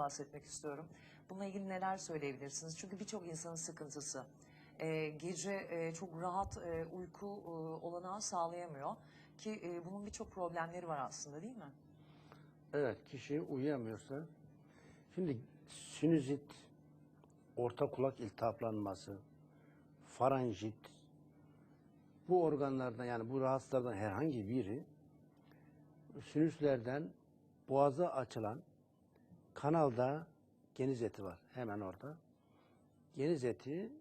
bahsetmek istiyorum. Bununla ilgili neler söyleyebilirsiniz? Çünkü birçok insanın sıkıntısı. Gece çok rahat uyku olanağı sağlayamıyor. Ki bunun birçok problemleri var aslında, değil mi? Evet, kişi uyuyamıyorsa, şimdi sinüzit, orta kulak iltihaplanması, faranjit, bu organlardan yani bu rahatsızlardan herhangi biri sinüslerden boğaza açılan kanalda geniz eti var hemen orada. Geniz eti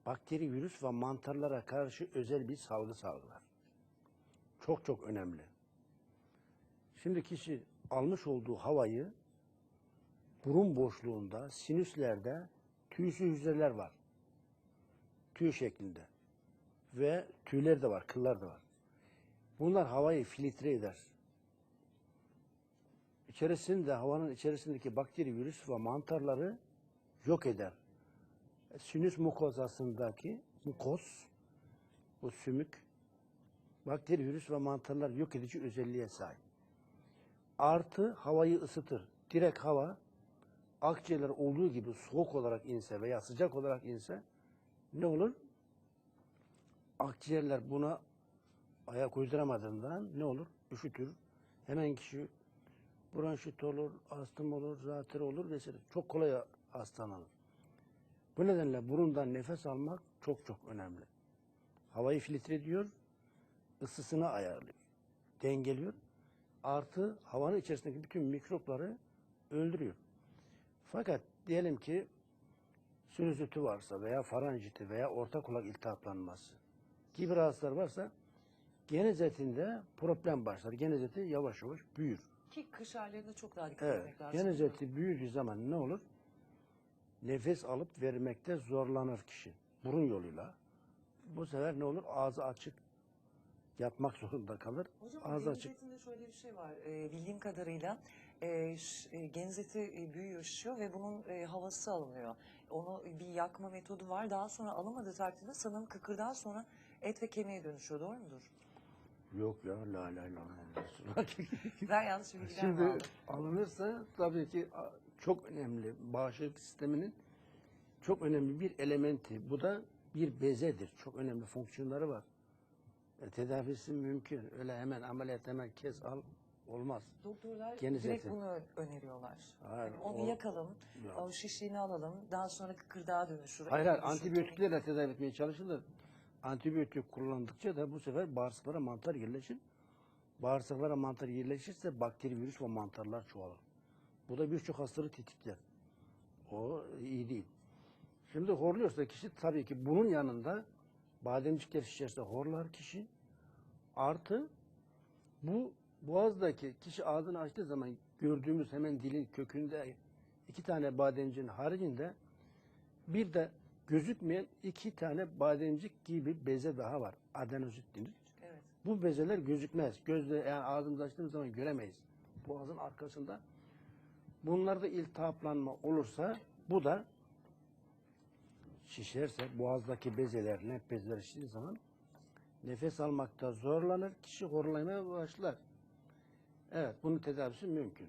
bakteri, virüs ve mantarlara karşı özel bir salgı salgılar. Çok çok önemli. Şimdi kişi almış olduğu havayı burun boşluğunda, sinüslerde tüysü hücreler var. Tüy şeklinde. Ve tüyler de var, kıllar da var. Bunlar havayı filtre eder. İçerisinde, havanın içerisindeki bakteri, virüs ve mantarları yok eder. Sinüs mukozasındaki mukoz, o sümük, bakteri, virüs ve mantarlar yok edici özelliğe sahip. Artı havayı ısıtır. Direkt hava akciğerler olduğu gibi soğuk olarak inse veya sıcak olarak inse ne olur? Akciğerler buna ayak uyduramadığından ne olur? Üşütür. Hemen kişi bronşit olur, astım olur, zatürre olur vesaire. Çok kolay hastalanır. Bu nedenle burundan nefes almak çok çok önemli. Havayı filtre ediyor, ısısını ayarlıyor, dengeliyor. Artı havanın içerisindeki bütün mikropları öldürüyor. Fakat diyelim ki sinüziti varsa veya faranjiti veya orta kulak iltihaplanması gibi rahatsızlar varsa geniz etinde problem başlar. Geniz eti yavaş yavaş büyür. Ki kış aylarında çok daha dikkat Evet. etmek lazım. Geniz değil mi? eti büyüdüğü zaman ne olur? Nefes alıp vermekte zorlanır kişi. Burun yoluyla. Bu sefer ne olur? Ağzı açık yapmak zorunda kalır. Hocam Ağzı geniz açık. etinde şöyle bir şey var. Bildiğim kadarıyla geniz eti büyüyor, şişiyor ve bunun havası alınıyor. Onu bir yakma metodu var. Daha sonra alınmadığı takdirde sanırım kıkırdağı sonra et ve kemiğe dönüşüyor. Doğru mudur? Yok ya, la la la. Ben yanlış bilgiler mi Şimdi aldım? alınırsa tabii ki çok önemli. Bağışıklık sisteminin çok önemli bir elementi. Bu da bir bezedir. Çok önemli fonksiyonları var. Tedavisi mümkün. Öyle hemen ameliyat hemen kes al olmaz. Doktorlar Geniz direkt eti. bunu öneriyorlar. Hayır, Yani onu yakalım, o şişliğini alalım, daha sonra kıkırdağa dönüşür. hayır, ete hayır, dönüşür, antibiyotiklerle tedavi etmeye çalışılır. Antibiyotik kullandıkça da bu sefer bağırsaklara mantar yerleşir. Bağırsaklara mantar yerleşirse bakteri, virüs ve mantarlar çoğalır. Bu da birçok hastalığı tetikler. O iyi değil. Şimdi horluyorsa kişi tabii ki bunun yanında bademcikler şişerse horlar kişi. Artı bu boğazdaki kişi ağzını açtığı zaman gördüğümüz hemen dilin kökünde iki tane bademciğin haricinde bir de gözükmeyen iki tane bademcik gibi beze daha var. Adenozit denir. Evet. Bu bezeler gözükmez. Gözle yani ağzımızı açtığımız zaman göremeyiz. Boğazın arkasında. Bunlarda iltihaplanma olursa bu da şişerse boğazdaki bezeler, lenf bezeleri şiştiği zaman nefes almakta zorlanır. Kişi horlamaya başlar. Evet, bunun tedavisi mümkün.